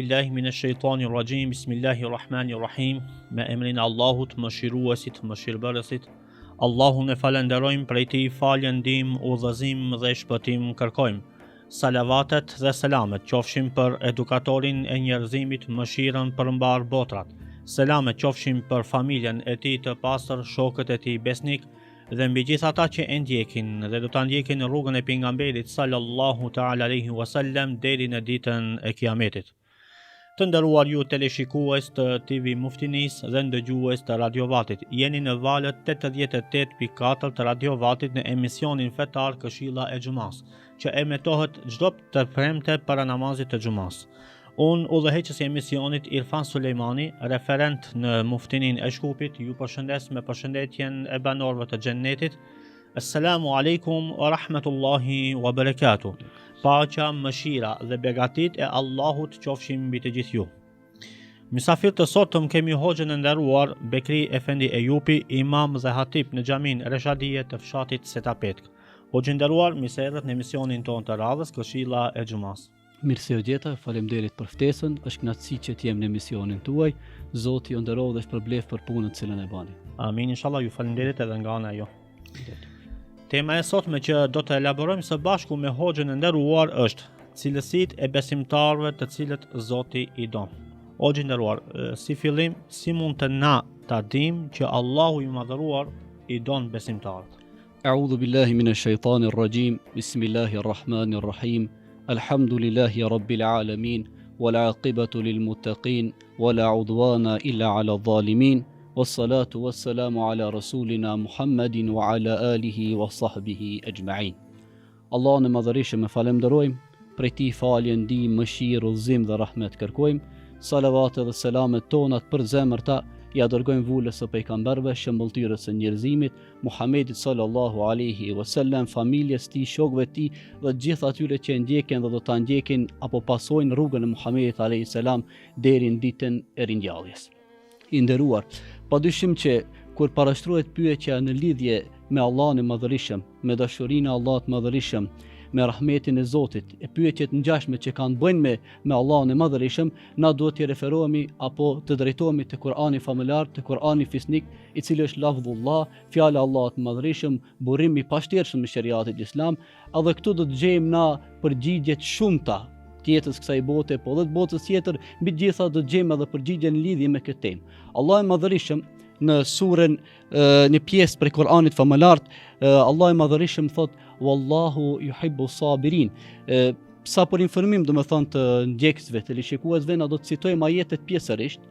billahi minash shaitanir rajim. Bismillahirrahmanirrahim. Me emrin e Allahut, mëshiruesit, mëshirbërësit. Allahun e falenderojmë, prej tij falje, ndihmë, udhëzim dhe shpëtim kërkojmë. Salavatet dhe selamet qofshin për edukatorin e njerëzimit, mëshirën për mbar botrat. Selamet qofshin për familjen e tij të pastër, shokët e tij besnik dhe mbi gjithë ata që e ndjekin dhe do ta ndjekin rrugën e pejgamberit sallallahu ta'ala alaihi wasallam deri në ditën e Kiametit. Të nderuar ju teleshikues të TV Muftinis dhe ndëgjues të Radio Vatit, jeni në valët 88.4 të Radio Vatit në emisionin fetar Këshilla e Xumas, që emetohet çdo të premte para namazit të Xumas. Unë udhëheqësi i emisionit Irfan Sulejmani, referent në Muftinin e Shkupit, ju përshëndes me përshëndetjen e banorëve të xhennetit. Assalamu alaikum wa rahmatullahi wa barakatuh. Paqja, mëshira dhe begatit e Allahut qofshin mbi të gjithë ju. Mysafir të sotëm kemi hoxhën e nderuar Bekri Efendi Ejupi, imam dhe hatip në xhamin Reshadie të fshatit Setapetk. Hoxhë nderuar, mirë se erdhët në emisionin tonë të radhës Këshilla e Xumas. Mirë se u gjeta, faleminderit për ftesën, është kënaqësi që të jem në emisionin tuaj. Zoti ju nderoj dhe shpërblef për punën që e bani. Amin, inshallah, ju faleminderit edhe nga ana jo. Tema e sotme që do të elaborojmë së bashku me hoxhën e nderuar është cilësitë e besimtarëve të cilët Zoti i don. Hoxhë nderuar, si fillim, si mund të na ta dimë që Allahu i madhëruar i don besimtarët? A'udhu billahi minash shaitanir rajim. Bismillahirrahmanirrahim. Alhamdulillahi rabbil alamin, wal aqibatu lil muttaqin, wala udwana illa ala dhalimin, wassalatu wassalamu ala rasulina Muhammedin wa ala alihi wa sahbihi ajma'in. Allahun e madhërisëm e falenderojmë, prej tij falje, ndihmë, mëshirë, udhëzim dhe rahmet kërkojmë. Salavatet dhe selamet tonat për zemërta ja dërgojmë vulës së pejgamberëve, shëmbëltyrës së njerëzimit, Muhamedit sallallahu alaihi wasallam, familjes tij, shokëve tij dhe gjithë atyre që ndjekin dhe do ta ndjekin apo pasojnë rrugën e Muhamedit alaihi salam deri në ditën e ringjalljes. I nderuar, padyshim që kur parashtrohet pyetja në lidhje me Allahun e Madhërisëm, me dashurinë e Allahut të Madhërisëm, me rahmetin e Zotit, e pyetjet ngjashme që kanë bëjnë me Allahun e Madhërisëm, na duhet të referohemi apo të drejtohemi te Kur'ani famuljar, te Kur'ani fisnik, i cili është lafdhullah, fjala e Allahut të Madhërisëm, burrim i pashtershëm i shariatit islam, edhe këtu do të gjejmë na përgjigje të shumta tjetës kësaj bote, po edhe të botës tjetër, mbi gjitha do të gjejmë edhe përgjigje në lidhje me këtë temë. Allahu i Madhërisëm në surën një pjesë prej Kur'anit famullar, Allahu i Madhërisëm thot wallahu yuhibbu sabirin. Sa për informim do të thonë të ndjekësve, të shikuesve, na do të citojmë ajetet pjesërisht.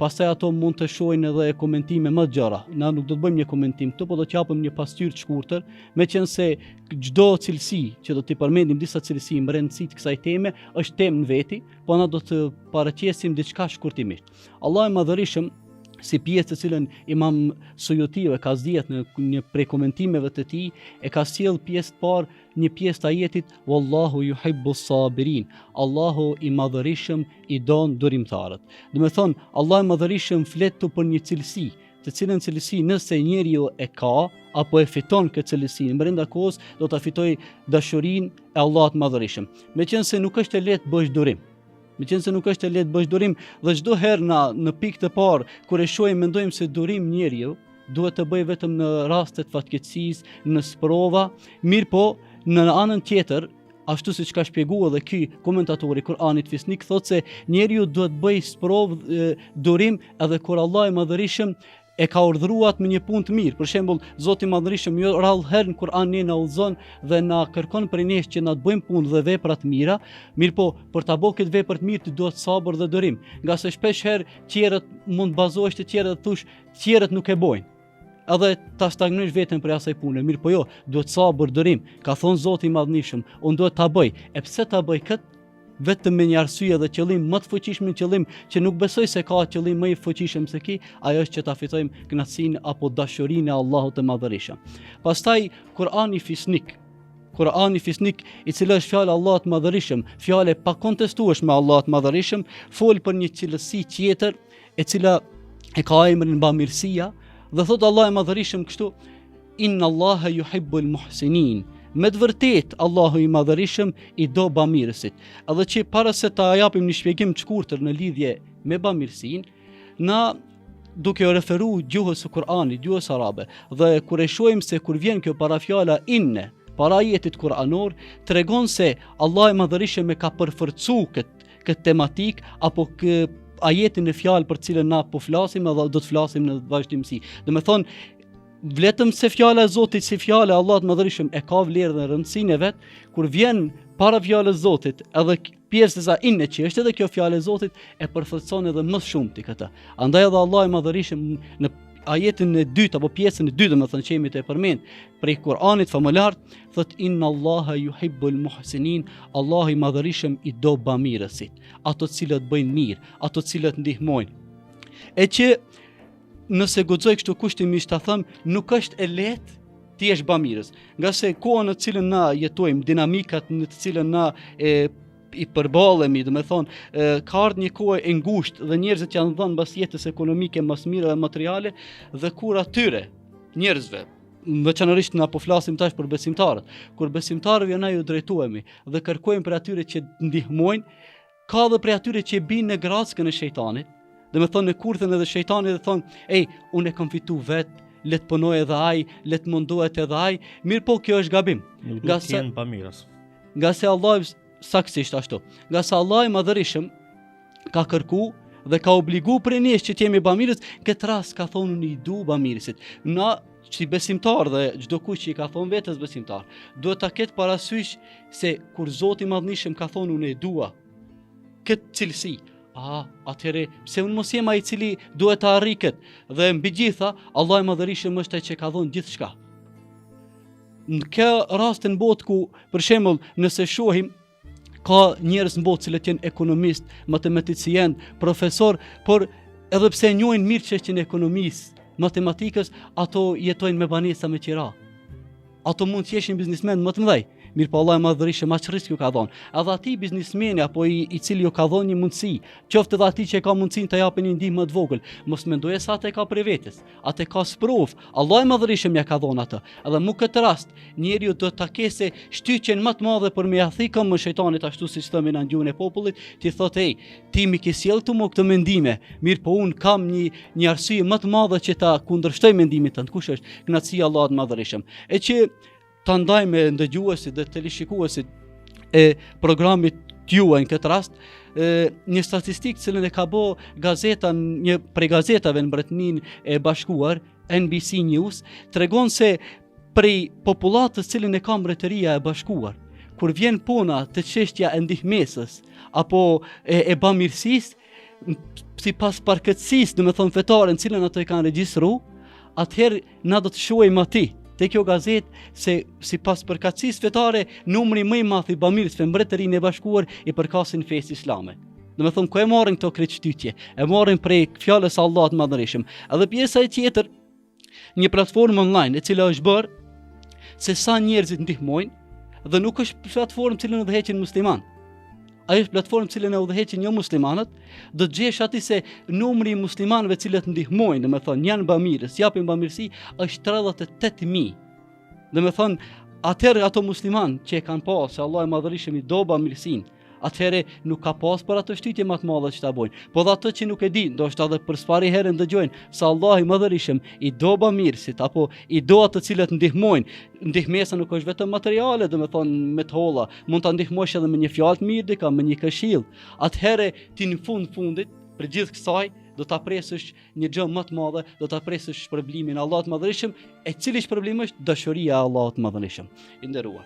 Pastaj ato mund të shohin edhe komentime më të gjara. Na nuk do të bëjmë një komentim këtu, por do të japim një pasqyrë të shkurtër, meqense çdo cilësi që do t'i përmendim disa cilësi më rëndësi të kësaj teme është temë në veti, po na do të paraqesim diçka shkurtimisht. Allahu i Madhërisëm, si pjesë të cilën Imam Suyuti ka zgjedhur në një prej komentimeve të tij, e ka sjell pjesë të parë, një pjesë të ajetit wallahu yuhibbu sabirin. Allahu i Madhërisëm i don durimtarët. Do të thonë, Allahu i Madhërisëm flet për një cilësi, të cilën cilësi nëse njeriu e ka apo e fiton këtë cilësi, brenda kohës do ta fitojë dashurinë e Allahut të Madhërisëm. Meqense nuk është e lehtë bësh durim. Meqense nuk është e lehtë bësh durim, dhe çdo herë na në pikë të parë kur e shohim mendojmë se durim njeriu duhet të bëj vetëm në raste të fatkeqësisë, në sprova, mirë po në anën tjetër, ashtu siç ka shpjeguar edhe ky komentatori Kur'anit fisnik, thotë se njeriu duhet bëj sprovë durim edhe kur Allah i Madhërisëm e ka urdhëruar me një punë të mirë. Për shembull, Zoti i Madhërisëm jo rrallë herë në Kur'an na udhëzon dhe na kërkon prej nesh që na të bëjmë punë dhe vepra të mira, mirë po për ta bërë këtë vepër të mirë ti duhet sabër dhe durim. Nga se shpesh herë tjerët mund bazohesh te tjerët dhe thosh tjerët nuk e bojnë. Edhe ta stagnosh veten për asaj pune, mirë po jo, duhet sabër, durim. Ka thënë Zoti i Madhërisëm, unë duhet ta bëj. E pse ta bëj këtë? Vetëm me një arsye dhe qëllim më të fuqishëm, qëllim që nuk besoj se ka qëllim më i fuqishëm se ky, ajo është që ta fitojmë kënaqësinë apo dashurinë e Allahut të Madhërisëm. Pastaj Kur'ani fisnik, i cili është fjala e Allahut të Madhërisëm, fjalë pa kontestueshme me Allahut të Madhërisëm, fol për një cilësi tjetër e cila e ka emrin bamirësia, dhe thot Allah i Madhërisëm kështu: Inna Allaha yuhibbul muhsinin. me të vërtet Allahu i Madhërisëm i do bamirësit. Edhe që para se ta japim një shpjegim të shkurtër në lidhje me bamirësinë, na duke u referu gjuhës së Kur'anit, gjuhës arabe, dhe kur e shohim se kur vjen kjo parafjala inne para ajetit kuranor, tregon se Allah i Madhërisëm e ka përforcu këtë tematik apo ajetin e fjalë për cilën na po flasim edhe do të flasim në vazhdimsi. Do të thonë, vetëm se fjala e Zotit si fjala e Allahut Madhërisëm e ka vlerë dhe rëndësinë e vet, kur vjen para fjalës Zotit, edhe pjesa inne që është edhe kjo fjalë e Zotit e përforcon edhe më shumë ti këtë. Andaj edhe Allah i Madhërisëm në ajetin e dytë apo pjesën e dytë, domethënë që jemi të përmend prej Kur'anit famullar, thot inna Allaha yuhibbul muhsinin, Allahu i Madhërisëm i do bamirësit, ato të cilët bëjnë mirë, ato të cilët ndihmojnë. E që nëse guxoj kështu kushtimisht ta them, nuk është e lehtë ti jesh bamirës, nga se koha në të cilën na jetojmë, dinamikat në të cilën na i përballemi, do të thonë, ka ardhur një kohë e ngushtë dhe njerëzit janë dhënë mbas jetës ekonomike më së miri dhe materiale, dhe kur atyre njerëzve, veçanërisht na po flasim tash për besimtarët, kur besimtarëve na ju drejtohemi dhe kërkojmë për atyre që ndihmojnë, ka edhe për atyre që binë në grackën e shejtanit, do të thonë në kurthën edhe shejtanit dhe thonë, ej, unë e kam fitu vetë, le të punoj edhe ai, le të mundohet edhe ai, mirë po kjo është gabim. Nuk do të jenë bamirës. Nga se Allah saksisht ashtu. Nga se Allah i Madhërisëm ka kërku dhe ka obligu për nesh që t'jemi bamirës, këtë rast ka thonë unë i du bamirësit. Na që besimtar dhe çdo kush që i ka thonë vetes besimtar, duhet ta ketë parasysh se kur Zoti i Madhërisëm ka thonë unë e dua këtë cilësi, atëherë pse unë mos jem ai i cili duhet të arrijë këtë? Dhe mbi gjitha, Allah i Madhërisëm është ai që ka dhënë gjithçka. Në këtë rast në botë ku, për shembull, nëse shohim, ka njerëz në botë që janë ekonomist, matematicien, profesor, por edhe pse njohin mirë çështjen e ekonomisë, matematikës, ato jetojnë me banesa me qira. Ato mund të jeshin biznesmen më të mëdhej, mirë po Allah i Madhërisëm aq risk ju ka dhënë. Edhe atij biznesmeni apo i cili ju ka dhënë një mundësi, qoftë edhe atij që ka mundësinë të japë një ndihmë të vogël, mos mendoje se atë ka për vetes, atë ka sprov. Allah i Madhërisëm ja ka dhënë atë. Edhe në këtë rast, njeriu do ta kese shtyqjen më të madhe për me ia thikë më shejtanit ashtu siç thëmin në gjuhën e popullit, ti thotë, ej, ti më ke sjell tu më këtë mendime, mirë po un kam një arsye më të madhe që ta kundërshtoj mendimin tënd. Kush është? Kënaqësia e Allahut Madhërisëm. E që ta ndaj me ndëgjuesit dhe teleshikuesit e programit juaj në këtë rast, një statistikë cilën e ka bë gazeta, një prej gazetave në Mbretërinë e Bashkuar, NBC News, tregon se prej popullatës cilën e ka Mbretëria e Bashkuar, kur vjen puna të çështja e ndihmesës apo e bamirësisë, sipas parkëtësisë, domethënë fetare në cilën ato e kanë regjistruar, atëherë na do të shohim aty te kjo gazetë se sipas përkatësisë fetare, numri më i madh i bamirësve në Mbretërinë e Bashkuar i përkasin fesë islame. Do të thonë ku e marrin këto krejtështytje? E marrin prej fjalës së Allahut Madhërisëm. Edhe pjesa e tjetër, një platformë online e cila është bërë se sa njerëzit ndihmojnë dhe nuk është platformë cilën udhëheqin musliman. Ajo është platformë cilën e udhëheqin jo muslimanët, do të gjesh aty se numri i muslimanëve cilët ndihmojnë, domethënë janë bamirës, japin bamirësi, është 38.000. Domethënë, atëherë ato muslimanë që e kanë pasur se Allah i Madhërisëm i do bamirësinë, atëherë nuk ka pas për ato shtytje më të madhe që ta bojnë. Po dhe ato që nuk e di, ndoshta edhe për sfari herë ndëgjojnë se Allah i Madhërisëm i do bamirësit apo i do ato cilët ndihmojnë. Ndihmesa nuk është vetëm materiale, domethënë me të holla, mund ta ndihmosh edhe me një fjalë të mirë dika, me një këshill. Atëherë ti në fundit për gjithë kësaj do ta presësh një gjë më të madhe, do ta presësh shpërblimin e Allahut Madhërisëm, e cili shpërblim është dashuria e Allahut Madhërisëm. I nderuar.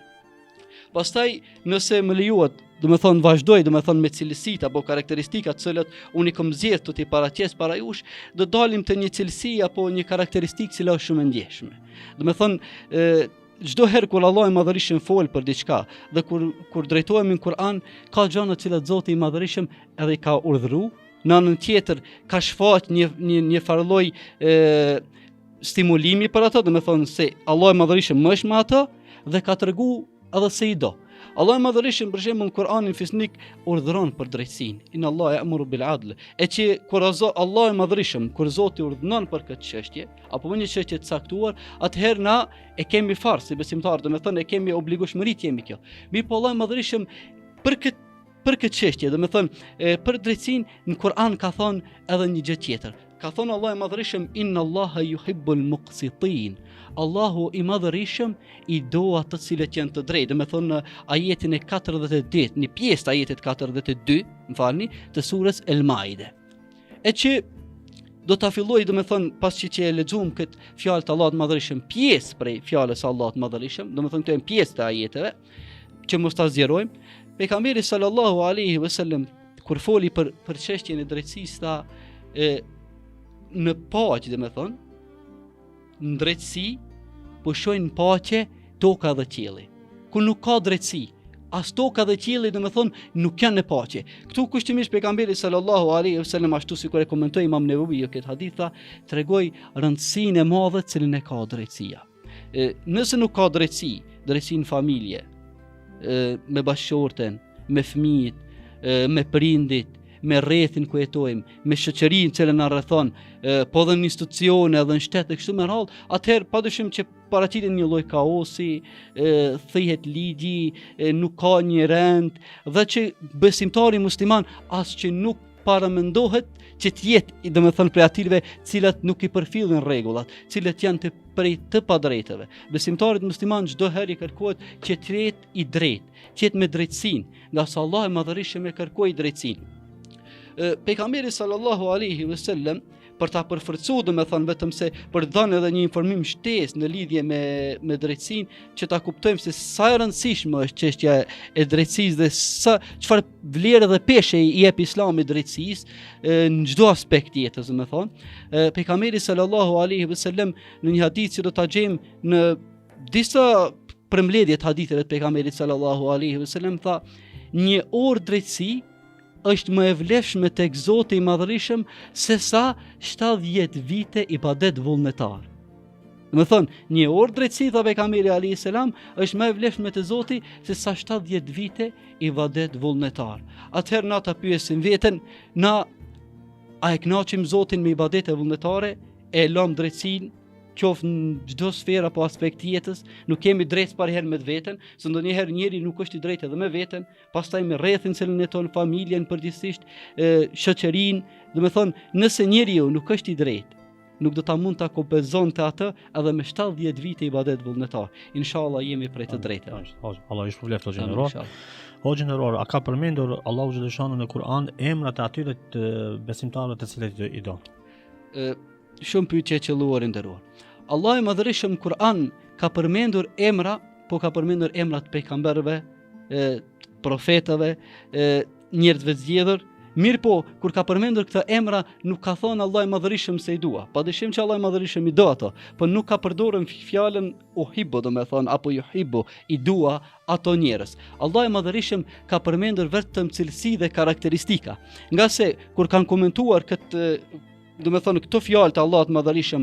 Pastaj, nëse më lejuat, domethënë vazhdoj, domethënë me cilësitë apo karakteristikat të cilat unë i kam zgjedhur të t'i paraqes para jush, do dalim te një cilësi apo një karakteristikë që është shumë e ndjeshme. Domethënë, çdo herë kur Allah i Madhërisëm fol për diçka dhe kur drejtohemi në Kur'an, ka gjëra të cilat Zoti i Madhërisëm edhe i ka urdhëruar, në anën tjetër ka shfaq një farlloj stimulimi për ato, domethënë se Allah i Madhërisëm më është me ato dhe ka treguar edhe se i do. Allah i madhërisëm për shembull në Kur'anin fisnik urdhëron për drejtësinë. Inna Allah ya'muru bil 'adl. E që kur Allah i madhërisëm kur Zoti urdhënon për këtë çështje apo për një çështje të caktuar, atëherë na e kemi farë si besimtarë, domethënë e kemi obligueshmëri të jemi kjo. Mirë po Allah i madhërisëm për këtë çështje, domethënë për drejtësinë në Kur'an ka thonë edhe një gjë tjetër. Ka thonë Allah i madhërisëm inna Allaha yuhibbul muqsitin. Allahu i madhërisëm i do ato të cilët janë të drejtë. Domethënë në ajetin e 42, në pjesë të ajetit 42, më falni, të surës El-Maide. E që do ta filloj domethënë pasi që e lexuam këtë fjalë të Allahut madhërisëm, pjesë prej fjalës së Allahut madhërisëm, domethënë këto janë pjesë të ajeteve që mos ta zgjerojmë. Pejgamberi sallallahu alaihi wasallam kur foli për çështjen e drejtësisë tha në paqe, domethënë në drejtësi pushojnë paqe toka dhe qielli. Ku nuk ka drejtësi, as toka dhe qielli domethënë nuk janë në paqe. Këtu kushtimisht pejgamberi sallallahu alaihi wasallam ashtu sikur e komentoi Imam Nevawi këtë hadith tregoi rëndësinë e madhe cilën e ka drejtësia. Nëse nuk ka drejtësi, drejtësi në familje, me bashkëshorten, me fëmijët, me prindit, me rrethin ku jetojmë, me shoqërinë që na rrethon, po dhe në institucione edhe në shtetë kështu me radhë, atëherë padyshim që paraqiten një lloj kaosi, thihet ligji, nuk ka një rend, dhe që besimtari musliman as që nuk paramendohet që të jetë, domethënë prej atyre cilat nuk i përfillin rregullat, cilat janë të padrejtëve. Besimtarit musliman çdo herë i kërkohet që të jetë i drejtë, që jetë me drejtësinë, nga sa Allah i madhërisëm e kërkoi drejtësinë. Pejgamberi sallallahu alaihi wasallam për ta përforcuar domethënë vetëm se për dhënë edhe një informim shtesë në lidhje me drejtësinë, që ta kuptojmë se sa e rëndësishme është çështja e drejtësisë dhe sa çfarë vlerë dhe peshe i jep Islami drejtësisë në çdo aspekt të jetës, domethënë. Pejgamberi sallallahu alaihi wasallam në një hadith që do ta gjejmë në disa premledhje të haditheve të pejgamberit sallallahu alaihi wasallam tha: një orë drejtësi është më e vlefshme tek Zoti i madhërisëm se sa 70 vite ibadet vullnetar. Domethënë, një orë drejtësi tha pejgamberi alayhis salam është më e vlefshme te Zoti se sa 70 vite ibadet vullnetar. Atëherë na ta pyesim veten, a e kënaqim Zotin me ibadete vullnetare, e lëm drejtësinë qoftë në çdo sferë apo aspekt jetës, nuk kemi drejtë parëherë me veten, se ndonjëherë njeri nuk është i drejtë edhe me veten, pastaj me rrethin që jeton, familjen përgjithsisht, shoqërinë, domethënë nëse njeriu nuk është i drejtë, nuk do ta mund ta kompenzonte atë edhe me 70 vite ibadet vullnetar. Inshallah jemi prej të drejtave. Allah ju shpëlbeft o gjeneror. O gjeneror, a ka përmendur Allahu xhaleshanu në Kur'an emrat e atyre të besimtarëve të cilët i don? Shumë pyetje që luar nderuar. Allah i madhërisëm Kur'an ka përmendur emra, po ka përmendur emrat pejgamberëve, profetëve, njerëzve të zgjedhur. Mirë po, kur ka përmendur këta emra, nuk ka thonë Allah i madhërisëm se i dua. Padyshim që Allah i madhërisëm i do ato, po nuk ka përdorur fjalën uhibbu, domethënë apo yuhibbu, i dua ato njerëz. Allah i madhërisëm ka përmendur vetëm cilësi dhe karakteristika. Nga se kur kanë komentuar këtë domethënë këto fjalë të Allahut madhërisëm,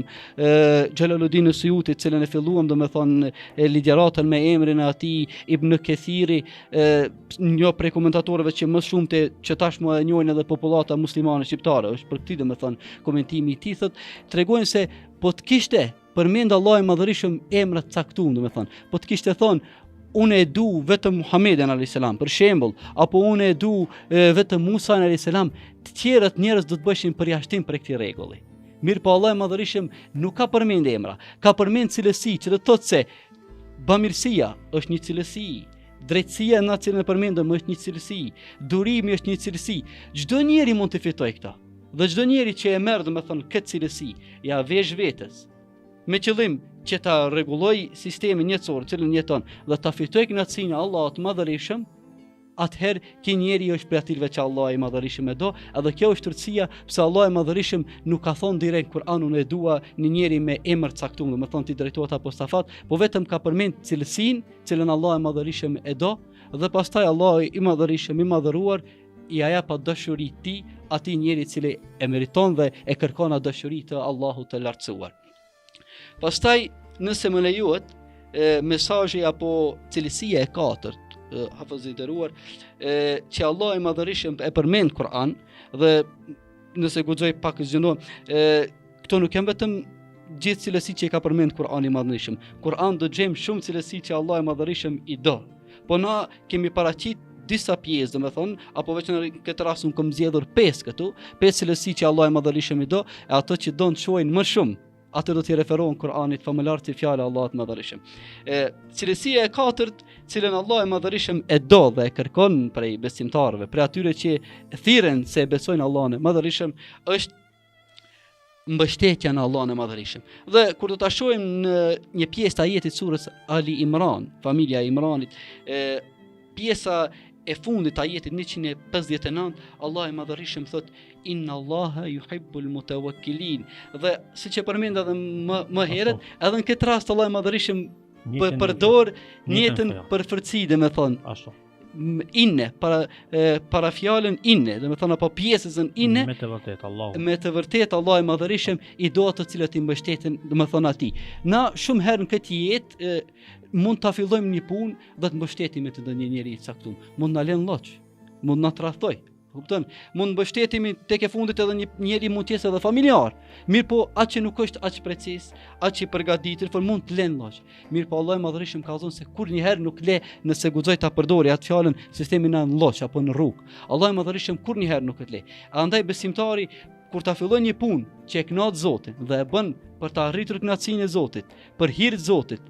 Xhelaluddin Suyuti, të cilën e filluam domethënë ligjëratën me emrin e atij, Ibn Kathiri, një prej komentatorëve që më shumë që tashmë e njohin edhe popullata muslimane shqiptare, është për këtë domethënë komentimi i tij thotë, tregojnë se po të kishte përmend Allah i madhërisëm emra të caktuar, domethënë, po të kishte thonë unë e du vetëm Muhammedin a.s. për shembull, apo unë e du vetëm Musa a.s. të tjerët njerëz do të bëshin përjashtim për këtij rregulli. Mirë po Allah i madhërisëm nuk ka përmend emra, ka përmend cilësi, që do të thotë se bamirësia është një cilësi, drejtësia në cilën e përmendëm është një cilësi, durimi është një cilësi. Çdo njeri mund të fitojë këtë. Dhe çdo njeri që e merr domethënë këtë cilësi, ja vesh vetes, me qëllim që ta rregulloj sistemin jetësor cilën jeton dhe ta fitojë kënaqësinë e Allahut madhërisëm, atëherë ky njeri është prej atyre që Allah i madhërisëm e do, edhe kjo është rëndësia pse Allah i madhërisëm nuk ka thonë direkt Kur'anun e dua një njeri me emër caktuar, domethënë ti drejtohet apo stafat, po vetëm ka përmend cilësinë cilën Allah i madhërisëm e do, dhe pastaj Allah i madhërisëm i madhëruar i jep dashuri ti atij njeri i cili e meriton dhe e kërkon atë dashuri të Allahut të lartësuar. Pastaj, nëse më lejohet, mesazhi apo cilësia e katërt hafëz i nderuar, që Allah i Madhërisëm e përmend Kur'an dhe nëse guxoj pak zgjonohem, këto nuk janë vetëm gjithë cilësi që i ka përmend Kur'ani i Madhërisëm. Kur'an do gjejmë shumë cilësi që Allah i Madhërisëm i do. Po na kemi paraqit disa pjesë, domethënë, apo veç në këtë rast unë kam zgjedhur 5 këtu, 5 cilësi që Allah i Madhërisëm i do, e ato që do të shohin më shumë, atë do t'i referohen Kur'anit famëlar si fjala e Allahut Madhërisëm. Cilësia e katërt, cilën Allah i Madhërisëm e do dhe e kërkon prej besimtarëve, prej atyre që thirren se besojnë Allahun e Madhërisëm, është mbështetja në Allahun e Madhërisëm. Dhe kur do ta shohim në një pjesë të ajetit surës Ali Imran, familja e Imranit, pjesa e fundit të ajetit 159, Allah i Madhërisëm thot inna Allaha yuhibbul mutawakkilin. Dhe siç e përmend edhe më herët, edhe në këtë rast Allah i Madhërisëm përdor njëjtën përfërci, domethënë ashtu. Inne para fjalën inne, domethënë apo pjesën inne, Me të vërtetë Allahu. me të vërtetë Allah i Madhërisëm i do ato të cilët i mbështeten, domethënë atij. Na shumë herë në këtë jetë mund ta fillojmë një punë dhe të mbështetemi te ndonjë njeri i caktuar. Mund na lënë lloç, mund na tradhtoj. Kupton? Mund mbështetemi tek e fundit edhe një njeri mund të jetë edhe familjar. Mirë po atë që nuk është aq precis, aq i përgatitur, por mund të lënë lloç. Mirë po Allah i Madhërisëm ka thënë se kurrnjëherë nuk le nëse guxoj ta përdori atë fjalën sistemin në lloç apo në rrugë. Allah i Madhërisëm kurrnjëherë nuk e le. Andaj besimtari kur ta fillon një punë që e kënaq Zotin dhe e bën për ta arritur kënaqësinë e Zotit, për hir të Zotit,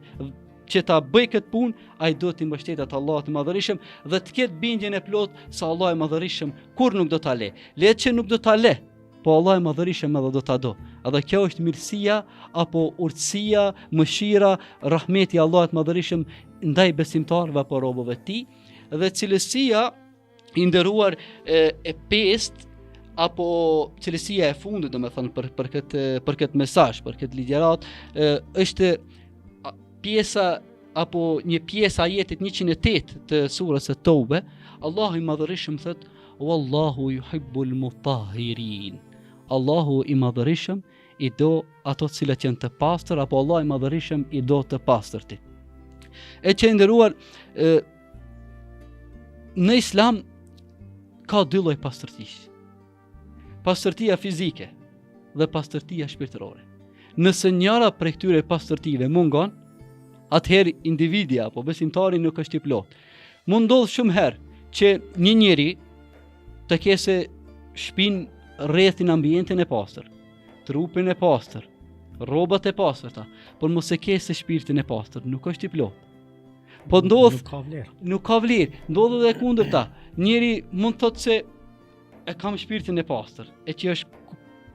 që ta bëj këtë punë, ai do të mbështetet Allahut i Madhërisëm dhe të ketë bindjen e plotë se Allah i Madhërisëm kur nuk do ta le. Le që nuk do ta le, po Allah i Madhërisëm edhe do ta do. Edhe kjo është mirësia apo urtësia, mëshira, rahmeti i Allahut Madhërisëm ndaj besimtarëve apo robëve të tij. Dhe cilësia i nderuar e pestë apo cilësia e fundit, domethënë për këtë mesazh, për këtë ligjërat, është pjesa apo një pjesë ajetit 108 të surës At-Taube. Allahu i Madhërisëm thot wallahu yuhibbul mutahhirin. Allahu i Madhërisëm i do ato të cilët janë të pastër, apo Allah i Madhërisëm i do të pastërtit. E që nderuar, në Islam ka dy lloj pastërtish. Pastërtia fizike dhe pastërtia shpirtërore. Nëse njëra prej këtyre pastërtive mungon, atëherë individia apo besimtari nuk është i plot. Mund ndodh shumë herë që një njeri të kese shtëpinë rrethin ambientin e pastër, trupin e pastër, rrobat e pastërta, por mos e kese shpirtin e pastër, nuk është i plot. Po ndodh nuk ka vlerë. Ndodh edhe e kundërta. Njeri mund të thotë se e kam shpirtin e pastër, e që është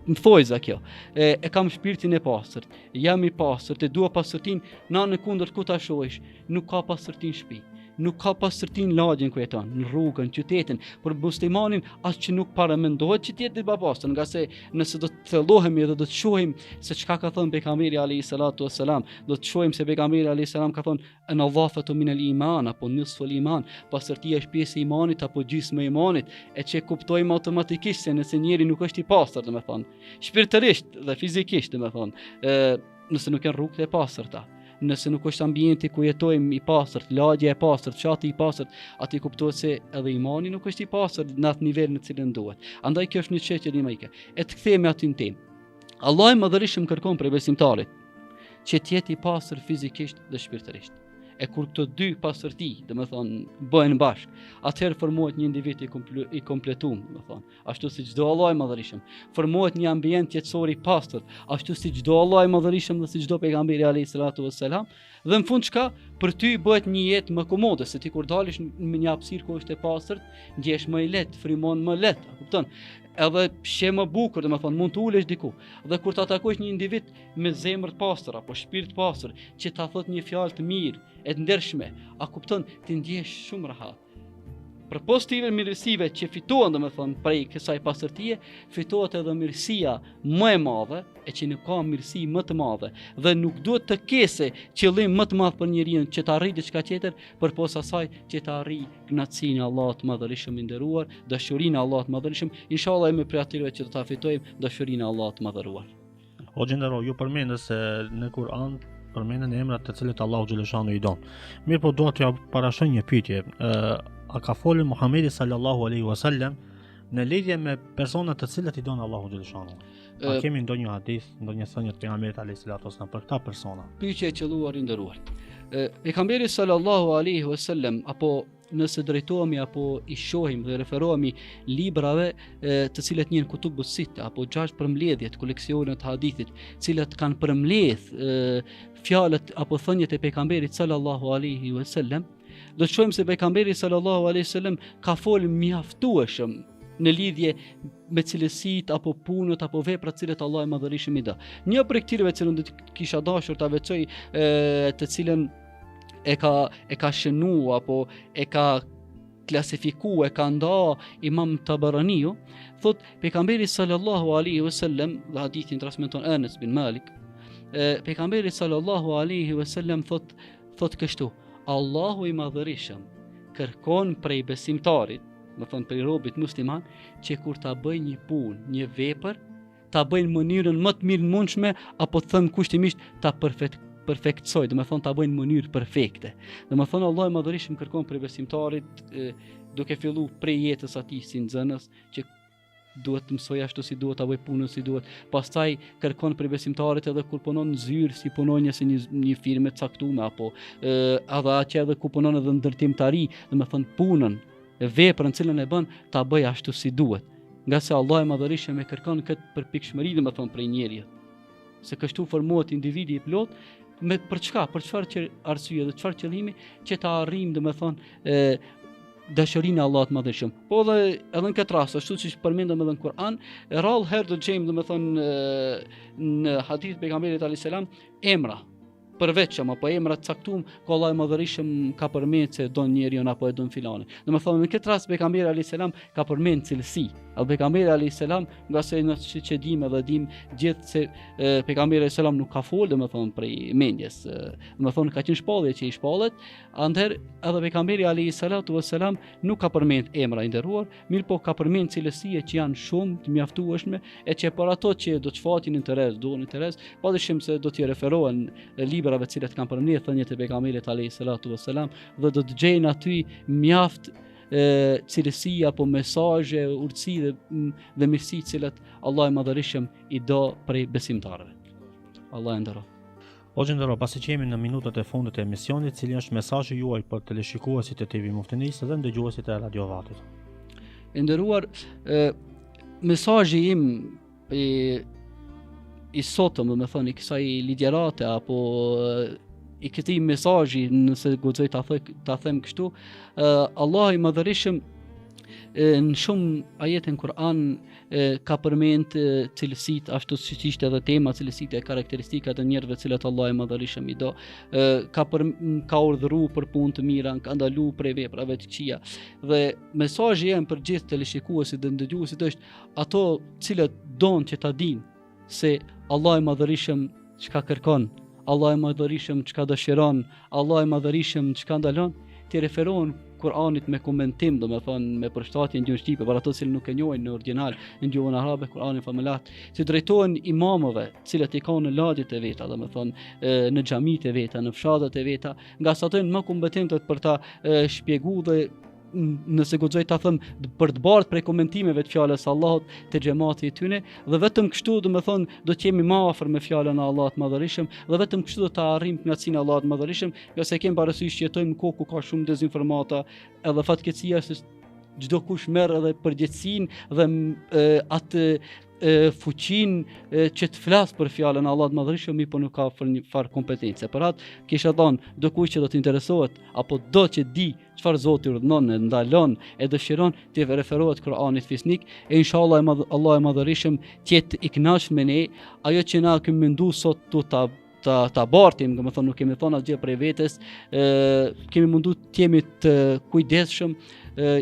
në thojza kjo, e kam shpirtin e pastër, jam i pastër, e dua pastërtin, në kundërt ku ta shohësh, nuk ka pastërtin në shtëpi, nuk ka pastërtin në lagjen ku jeton, në rrugën, qytetin, por muslimanin as që nuk paramendohet që të jetë i pastër, nga se nëse do të thellohemi dhe do të shohim se çka ka thënë pejgamberi alayhi salatu wassalam, do të shohim se pejgamberi alayhi salam ka thënë an-nadhafatu min al-iman apo nisfu al-iman, pastërtia është pjesë e imanit apo gjysmë e imanit, e që kuptojmë automatikisht se nëse njeri nuk është i pastër, domethënë shpirtërisht dhe fizikisht, domethënë nëse nuk janë rrugët e pastërta, nëse nuk është ambienti ku jetojmë i pastërt, lagja e pastërt, fshati i pastërt, aty kuptohet se edhe imani nuk është i pastërt në atë nivel në cilën duhet. Andaj kjo është një çështje dinamike. E të kthehemi aty në temë. Allah i Madhërisëm kërkon prej besimtarit që të jetë i pastër fizikisht dhe shpirtërisht. E kur këto dy pastërti, domethënë bëhen bashk, atëherë formohet një individ i kompletuar, domethënë, ashtu siç do Allah i Madhërisëm. Formohet një ambient jetësor i pastër, ashtu siç do Allah i Madhërisëm dhe siç do pejgamberi alayhi salatu wassalam. Dhe në fund çka, për ty bëhet një jetë më komode, se ti kur dalish në një hapësirë ku është e pastërt, ndjehesh më i lehtë, frymon më lehtë, kupton? Edhe sheh më bukur, domethënë mund të ulesh diku. Dhe kur ta takosh një individ me zemër të pastër apo shpirt të pastër, që ta thot një fjalë të mirë, e të ndershme, a kupton, ti ndjehesh shumë rahat. Për pozitive mirësive që fitohen domethënë prej kësaj pastërtie, fitohet edhe mirësia më e madhe, e që nuk ka mirësi më të madhe dhe nuk duhet të kese qëllim më të madh për njeriu që të arrijë diçka tjetër përpos asaj që të arrijë kënaqësinë e Allahut Madhërisëm i nderuar, dashurinë e Allahut Madhërisëm, inshallah jemi prej atyre që do ta fitojmë dashurinë e Allahut Madhëruar. O gjendero, ju përmendë se në Kur'an përmenden emrat të cilët Allahu xhaleshanu i don. Mirë, po dua t'ja parashoj një pyetje. A ka folur Muhamedi sallallahu alaihi wasallam në lidhje me personat të cilët i don Allahu xhaleshanu? A kemi ndonjë hadith, ndonjë thënie të pejgamberit alayhis salatu wasallam për këta persona? Pyetje e qelluar i nderuar. Pejgamberi sallallahu alaihi wasallam apo nëse drejtohemi apo i shohim dhe referohemi librave të cilët njën kutubus sitte apo 6 përmbledhjet, koleksionet hadithit, cilat kanë përmbledh fjalët apo thënjet e pejgamberit sallallahu alaihi wasallam, do të shohim se pejgamberi sallallahu alaihi wasallam ka folur mjaftueshëm në lidhje me cilësitë apo punët apo veprat cilët Allah i Madhërisht i dha. Një prej këtyre që do të kisha dashur ta veçoj, të cilën e ka shënu apo e ka klasifiku, e ka nda Imam Tabaraniu, thot pejgamberi sallallahu alaihi wasallam, dhe hadithin transmeton Anas bin Malik, pejgamberi sallallahu alaihi wasallam thot kështu: Allahu i Madhërisht kërkon prej besimtarit, më thonë prej robit musliman, që kur ta bëj një punë, një vepër, ta bëj në mënyrën më të mirë mundshme, apo të thënë kushtimisht ta perfektsoj, dhe më thonë ta bëj në mënyrë perfekte. Dhe më thonë Allah i Madhërisht kërkon prej besimtarit, duke fillu prej jetës atij si nxënës, që duhet të mësoj ashtu si duhet, ta bëj punën si duhet. Pastaj kërkon prej besimtarit edhe kur punon në zyrë, si punon një firme të caktuar, apo edhe atje edhe ku punon edhe në ndërtimtari, dhe më thonë punën, veprën cilën e bën, ta bëj ashtu si duhet. Nga se Allah i Madhërisht me kërkon këtë përpikshmëri, dhe më thonë prej njerëzit. Se kështu formohet individi i plot, për çka, për çfarë arsye dhe çfarë qëllimi, që ta arrijmë, dhe më thonë, dashurinë e Allahut Madhërisht. Po edhe në këtë rast, ashtu siç përmendëm edhe në Kur'an, rrallë herë do të gjejmë, dhe më thonë, në hadith pejgamberit alayhis salam, emra përveçëm apo emra të caktuar, ku Allah i Madhërisht ka përmend se don njeriu apo e don filanin. Domethënë në këtë rast pejgamberi alayhis salam ka përmend cilësi. Pejgamberi alayhis salam, nga se ne që dim gjithë se pejgamberi alayhis salam nuk ka fol, domethënë prej mendjes. Domethënë ka qenë shpallje që i shpallet, atëherë edhe pejgamberi alayhis salatu wassalam nuk ka përmend emra i nderuar, mirë po ka përmend cilësi që janë shumë të mjaftueshme, e që për ato që do të shfatin interes, duan interes, padyshim se do t'i referohen librave të cilat kanë përmbledhur thënjet e pejgamberit alayhis salatu wassalam, dhe do të gjejnë aty mjaft cilësi apo mesazhe, urtësi dhe mirësi të cilat Allah i Madhërisht i do prej besimtarëve. Allah e nderoj. O gjendero, pasi që jemi në minutat e fundit të emisionit, cili është mesazhi juaj për teleshikuesit e TV Muftinis dhe ndëgjuesit e Radio Vatit? E nderuar, mesazhi im i sotëm, do të thonë, i kësaj ligjërate apo i këtij mesazhi, nëse guxoj ta them kështu, Allah i Madhërisht në shumë ajete në Kur'an ka përmend cilësitë, ashtu siç ishte edhe tema, cilësitë e karakteristikat e njerëzve të cilët Allah i Madhërisht i do, ka urdhëruar për punë të mira, ka ndaluar prej veprave të këqija. Dhe mesazhi jam për gjithë teleshikuesit dhe ndëgjuesit është ato cilët don që ta dinë se Allah i Madhërisht çka kërkon, Allah i Madhërisht çka dëshiron, Allah i Madhërisht çka ndalon, ti referohen Kur'anit me komentim, domethënë me përshtatje në gjuhën shqipe, për ato që nuk e njohin në origjinal në gjuhën arabe, Kur'anin famullat, si drejtohen imamëve, të cilët i kanë në lagjet e veta, domethënë në xhamitë e veta, në fshatat e veta, nga sa të më kompetentët për ta shpjeguar dhe nëse guxoj ta them për të bardh prej komentimeve të fjalës Allahut te xhamati i tyre, dhe vetëm kështu domethënë do të jemi më afër me fjalën e Allahut Madhërisht, dhe vetëm kështu do ta arrijmë kënaqësinë e Allahut Madhërisht, nga se kemi parasysh që jetojmë në kohë ku ka shumë dezinformata, edhe fatkeqësia se çdo kush merr edhe përgjegjësinë dhe atë fuqinë që të flas për fjalën e Allahut Madhërisht, mi po nuk ka për një farë kompetencë. Për atë kisha thënë, do kush që do të interesohet apo do që di çfarë Zoti urdhënon, ndalon e dëshiron, të referohet Kur'anit fisnik, e inshallah Allah i Madhërisht të jetë i kënaqur me ne. Ajo që na kemi menduar sot ta bartim, domethënë nuk kemi thonë asgjë prej vetes, kemi munduar të jemi të kujdesshëm,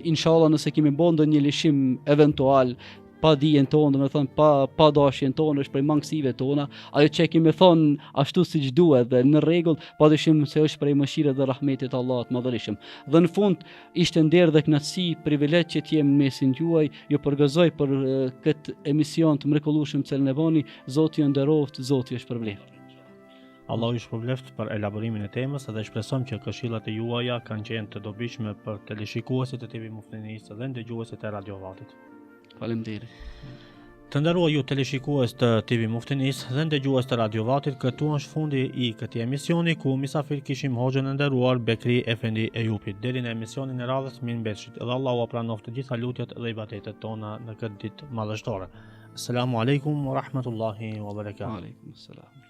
inshallah nëse kemi bën ndonjë lëshim eventual pa dijen tonë, domethënë pa dashjen tonë, është prej mangësive tona, ajo që kemi thonë ashtu siç duhet dhe në rregull, padyshim se është prej mëshirës dhe rahmetit të Allahut Madhërisht. Dhe në fund ishte nder dhe kënaqësi, privilegj që të jem në mesin juaj. Ju përgëzoj për këtë emision të mrekullueshëm që e bani. Zoti ju nderoft, Zoti është për vlerë. Allahu ju shpërbleft për elaborimin e temës dhe shpresojmë që këshillat e juaja kanë qenë të dobishme për teleshikuesit e TV Muftinis dhe ndëgjuesit e Radio Vatit. Faleminderit. Të nderuar ju teleshikues të TV Muftinis dhe ndëgjues të Radio Vatit, këtu është fundi i këtij emisioni ku mysafir kishim hoxhën e nderuar Bekri Efendi Ejupit. Deri në emisionin e radhës min mbetshit dhe Allahu pranoftë të gjitha lutjet dhe ibadetet tona në këtë ditë madhështore. Assalamu alaikum wa rahmatullahi wa barakatuh. Aleikum assalam.